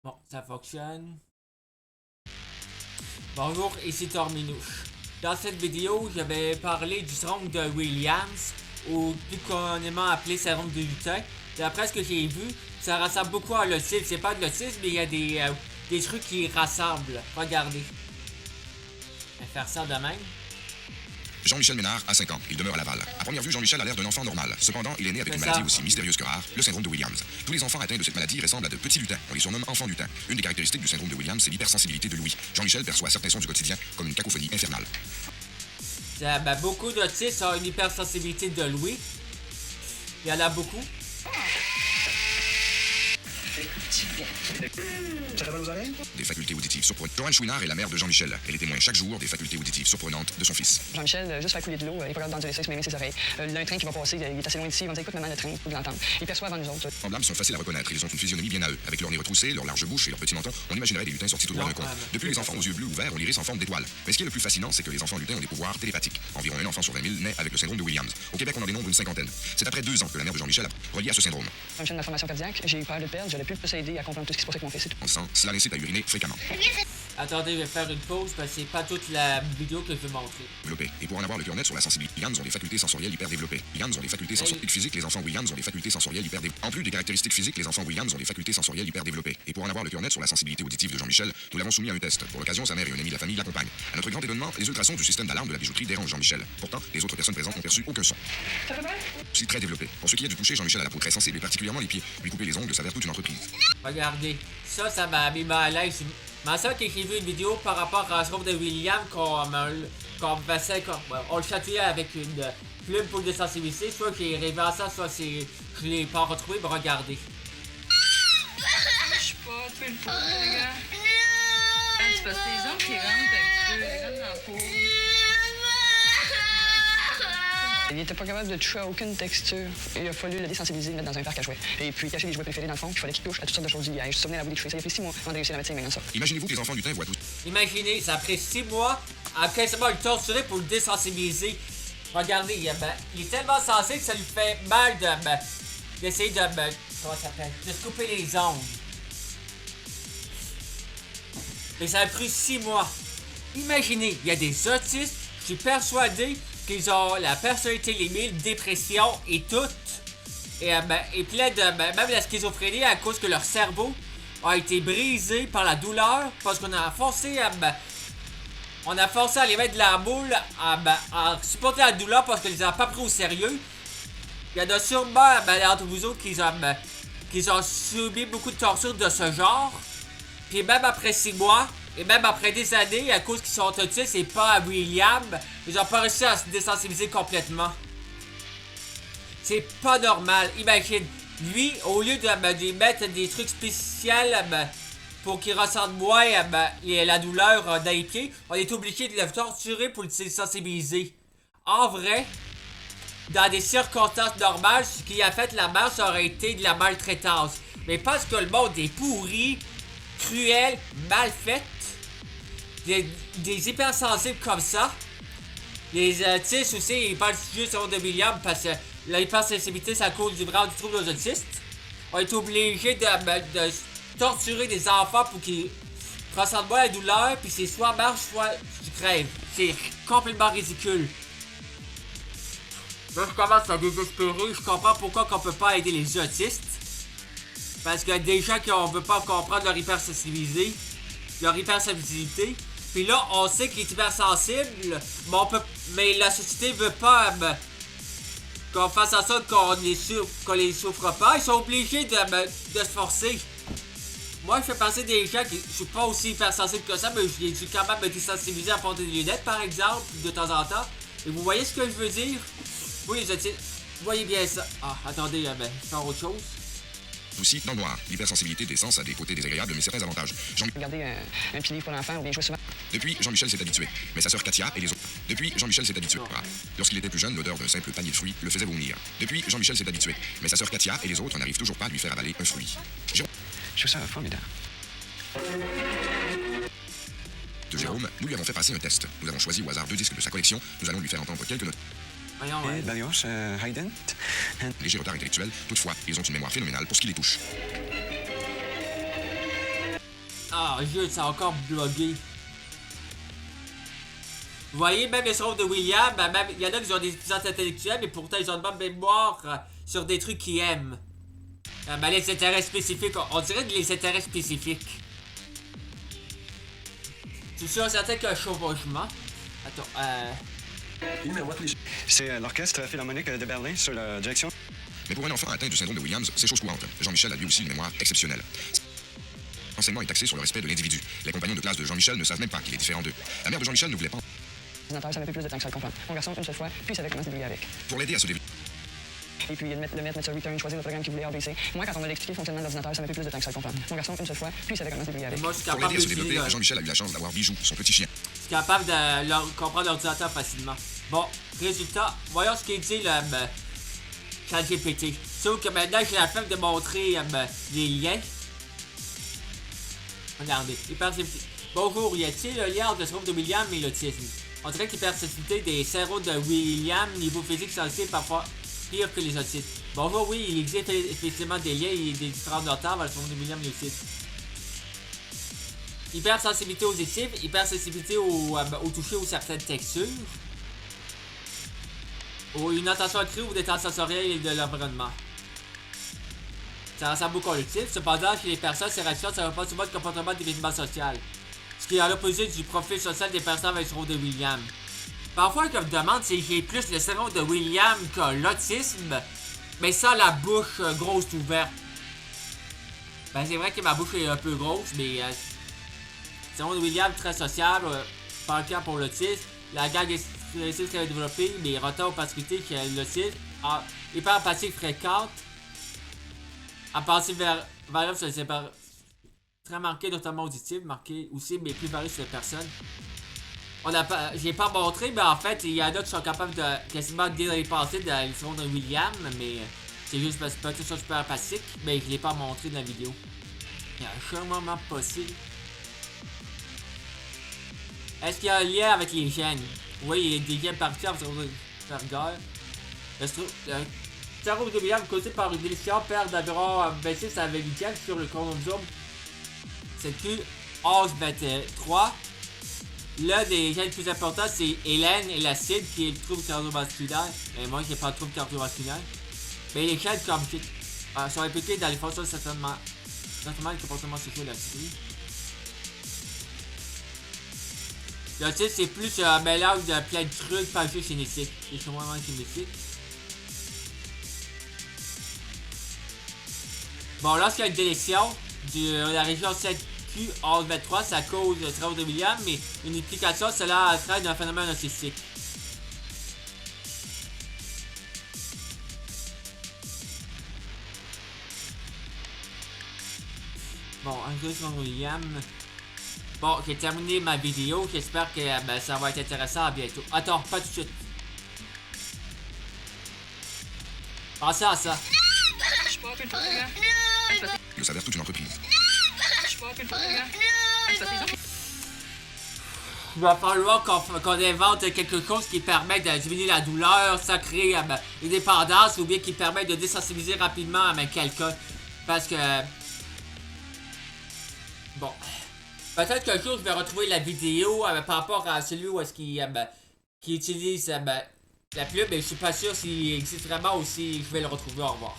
Bon, ça fonctionne. Bonjour, ici Torminouche. Dans cette vidéo, je vais parler du syndrome de Williams, ou plus communément appelé syndrome de lutin. D'après ce que j'ai vu, ça ressemble beaucoup à l'autisme. C'est pas de l'autisme, mais il y a des trucs qui rassemblent. Regardez. Je vais faire ça de même. Jean-Michel Ménard a 5 ans. Il demeure à Laval. À première vue, Jean-Michel a l'air d'un enfant normal. Cependant, il est né avec une maladie aussi mystérieuse que rare, le syndrome de Williams. Tous les enfants atteints de cette maladie ressemblent à de petits lutins. On les surnomme enfants lutins. Une des caractéristiques du syndrome de Williams, c'est l'hypersensibilité de l'ouïe. Jean-Michel perçoit certains sons du quotidien comme une cacophonie infernale. Beaucoup d'autistes ont une hypersensibilité de l'ouïe. Il y en a beaucoup. Ça va aux oreilles? Des facultés auditives surprenantes. Joanne Chouinard est la mère de Jean-Michel. Elle est témoin chaque jour des facultés auditives surprenantes de son fils. Jean-Michel, juste faire couler de l'eau, il est pas capable d'endurer ça, il se met ses oreilles. Il y a un train qui va passer, il est assez loin d'ici, il va dire écoute maman, le train, il faut l'entendre. Il perçoit avant nous autres. Les semblables sont faciles à reconnaître. Ils ont une physionomie bien à eux. Avec leur nez retroussé, leur large bouche et leur petit menton, on imaginerait des lutins sortis tout droit d'un conte. Depuis les enfants aux yeux bleus ouverts, on l'iris en forme d'étoile. Mais ce qui est le plus fascinant, c'est que les enfants lutins ont des pouvoirs télépathiques. Environ un enfant sur 20 000 naît avec le syndrome de Williams. Au Québec, on en dénombre une cinquantaine. C'est après 2 ans que la mère de Jean-Michel a relié à ce syndrome. Jean-Michel, ma formation cardiaque, j'ai eu peur de le perdre, j'aurais pu plus aider à comprendre tout ce qui se passait avec mon fils et tout. En sang, cela l'incite à uriner fréquemment. Attendez, je vais faire une pause parce que c'est pas toute la vidéo que je vais montrer. Développé. Et pour en avoir le cœur net sur la sensibilité, Williams ont des facultés sensorielles hyper développées. Williams ont des facultés sensorielles physiques, les enfants Williams ont des facultés sensorielles hyper développées. En plus des caractéristiques physiques, les enfants Williams ont des facultés sensorielles hyper développées. Et pour en avoir le cœur net sur la sensibilité auditive de Jean-Michel, nous l'avons soumis à un test. Pour l'occasion, sa mère et un ami de la famille l'accompagnent. À notre grand étonnement, les ultrasons du système d'alarme de la bijouterie dérangent Jean-Michel. Pourtant, les autres personnes présentes n'ont perçu aucun son. C'est très développé. Pour ce qui est du toucher, Jean-Michel a la peau très sensible et particulièrement les pieds. Lui couper les ongles s'avère toute une entreprise. Regardez, ça m'a mis mal à l'aise. Ma soeur qui j'ai vu une vidéo par rapport à ce groupe de William qu'on passait, on le chatouillait avec une plume pour le désensibiliser. Soit j'ai rêvé à ça, soit je l'ai pas retrouvé, mais regardez. Je suis pas, tu fais le pauvre, les gars. C'est parce que tes ongles qui rentrent un petit peu, ils rentrent dans la peau. Il était pas capable de toucher à aucune texture. Il a fallu le désensibiliser, le mettre dans un parc à jouets. Et puis cacher les jouets préférés dans le fond, il fallait qu'il touche à toutes sortes de choses du liège. Je me souvenais à la bout des toucher. Ça a pris 6 mois avant de réussir à mettre ça maintenant ça. Imaginez-vous que les enfants lutins voient tout. Imaginez, ça a pris 6 mois à quasiment le torturer pour le désensibiliser. Regardez, il est tellement sensible que ça lui fait mal d'essayer comment ça s'appelle? De se couper les ongles. Mais ça a pris 6 mois. Imaginez, il y a des autistes, je suis persuadé qu'ils ont la personnalité limite, dépression et tout. Et plein de même la schizophrénie à cause que leur cerveau a été brisé par la douleur parce qu'on a forcé à les mettre de la moule à supporter la douleur parce qu'ils les ont pas pris au sérieux. Il y en a sûrement entre vous autres qui ont subi beaucoup de tortures de ce genre. Puis même après 6 mois, et même après des années, à cause qu'ils sont autistes et pas à William, ils ont pas réussi à se désensibiliser complètement. C'est pas normal. Imagine, lui, au lieu de mettre des trucs spéciaux pour qu'il ressente moins la douleur dans les pieds, on est obligé de le torturer pour le désensibiliser. En vrai, dans des circonstances normales, ce qui a fait la mère, ça aurait été de la maltraitance. Mais parce que le monde est pourri, cruel, mal fait, des hypersensibles comme ça, les autistes aussi, ils parlent juste de William parce que l'hypersensibilité, c'est à cause du bras du trouble aux autistes. On est obligé de torturer des enfants pour qu'ils ressentent moins la douleur, puis c'est soit marche, soit tu crèves. C'est complètement ridicule. Là, je commence à désespérer. Je comprends pourquoi on peut pas aider les autistes. Parce qu'il y a des gens qui on veut pas comprendre leur hypersensibilité. Puis là, on sait qu'il est hypersensible, mais la société veut pas qu'on fasse en sorte qu'on les souffre pas. Ils sont obligés de se forcer. Moi, je fais penser des gens qui... Je suis pas aussi hypersensible que ça, mais je suis quand même désensibilisé à porter des lunettes, par exemple, de temps en temps. Et vous voyez ce que je veux dire? Oui, les autistes, vous voyez bien ça. Ah, attendez, je vais faire autre chose. Aussi, dans le noir, l'hypersensibilité des sens a des côtés désagréables mais certains avantages. Regardez un petit livre pour l'enfant ou bien jouer souvent. Depuis, Jean-Michel s'est habitué, mais sa sœur Katia et les autres. Depuis, Jean-Michel s'est habitué. Lorsqu'il était plus jeune, l'odeur d'un simple panier de fruits le faisait vomir. Depuis, Jean-Michel s'est habitué, mais sa sœur Katia et les autres n'arrivent toujours pas à lui faire avaler un fruit. Je trouve ça formidable. De Jérôme, nous lui avons fait passer un test. Nous avons choisi au hasard 2 disques de sa collection. Nous allons lui faire entendre quelques notes. Voyons, Barrios, Haydn. Léger retard intellectuel, toutefois, ils ont une mémoire phénoménale pour ce qui les touche. Ah, juste, ça a encore blogué. Vous voyez, même le syndrome de William, même, il y en a qui ont des déficiences intellectuelles, mais pourtant ils ont de bonne mémoire sur des trucs qu'ils aiment. Ben, les intérêts spécifiques, on dirait les intérêts spécifiques. Je suis sûr certain qu'il y a un chevauchement. Attends, C'est l'orchestre philharmonique de Berlin sur la direction. Mais pour un enfant atteint du syndrome de Williams, c'est chose courante. Jean-Michel a lui aussi une mémoire exceptionnelle. L'enseignement est axé sur le respect de l'individu. Les compagnons de classe de Jean-Michel ne savent même pas qu'il est différent d'eux. La mère de Jean-Michel ne voulait pas. L'ordinateur, ça m'a pris plus de temps que ça le comprendre. Mon garçon, une seule fois, puis il savait comment se débrouiller avec. Pour l'aider à se développer. Et puis, le mettre sur return, choisir le programme qu'il voulait ABC. Moi, quand on m'a expliqué le fonctionnement de l'ordinateur, ça m'a pris plus de temps que ça le comprendre. Mon garçon, une seule fois, puis il savait comment se débrouiller avec. moi je suis Pour capable l'aider à se d'utiliser, développer, Jean-Michel a eu la chance d'avoir Bijou, son petit chien. je suis capable de comprendre l'ordinateur facilement. Bon, résultat, voyons ce qu'il dit le ChatGPT. Sauf que maintenant j'ai la flemme de montrer les liens. Regardez, hypersensibilité. Bonjour, y a-t-il un lien entre le syndrome de William et l'autisme? On dirait que l'hypersensibilité des cerveaux de William, niveau physique sensible, parfois pire que les autistes. Bonjour, oui, il existe effectivement des liens et des différents notables entre le syndrome de William et l'autisme. Hypersensibilité auditive, hypersensibilité au toucher ou certaines textures. Ou une attention accrue ou des temps sensoriels et de l'environnement. Ça ressemble beaucoup à l'autisme. Cependant, chez les personnes, ces réactions ne servent pas souvent de comportement d'événement social. Ce qui est à l'opposé du profil social des personnes avec le syndrome de William. Parfois, comme demande, si j'ai plus le syndrome de William que l'autisme, mais sans la bouche grosse ouverte. Ben, c'est vrai que ma bouche est un peu grosse, mais le syndrome de William très sociable, pas le cas pour l'autisme. La gague est très développée, mais retard aux particularités qui est l'autisme. Hyper empathique fréquente. À passer vers variable sur les très marqué, notamment auditif, marqué aussi, mais plus varié sur les personnes. J'ai pas montré, mais en fait, il y en a qui sont capables de quasiment dépasser dans le syndrome de William, mais c'est juste parce que c'est peut-être super empathique, mais je l'ai pas montré dans la vidéo. Il y a un moment possible. Est-ce qu'il y a un lien avec les gènes? Oui, il y a des liens partiels sur le Ferger. Le syndrome de William causé par une délétion perd d'environ 26 à 28 sur le chromosome CQ 11-23. L'un des gènes plus importants, c'est Hélène et l'acide qui est le trouble cardiovasculaire. Et moi qui n'ai pas de trouble cardiovasculaire. Mais les gènes comme sont impliqués dans les fonctions de certainement les comportements sociaux de la série. L'autisme, c'est plus un mélange de plein de trucs, pas juste génétique. C'est vraiment génétique. Bon, lorsqu'il y a une délétion de la région 7Q 11-23, ça cause le syndrome de William, mais une implication, cela entraîne un phénomène autistique. Bon, un jeu sur William. Bon, j'ai terminé ma vidéo. J'espère que ça va être intéressant à bientôt. Attends, pas tout de suite. Pensez à ça. Je suis pas plus fort, les gars. Il s'avère toute une entreprise. Je suis pas plus fort, les gars. Il va falloir qu'on invente quelque chose qui permet de diminuer la douleur sans créer une dépendance ou bien qui permet de désensibiliser rapidement quelqu'un. Parce que... Bon... Peut-être qu'un jour je vais retrouver la vidéo par rapport à celui où est-ce qui utilise la plume, mais je suis pas sûr s'il existe vraiment ou si je vais le retrouver. Au revoir.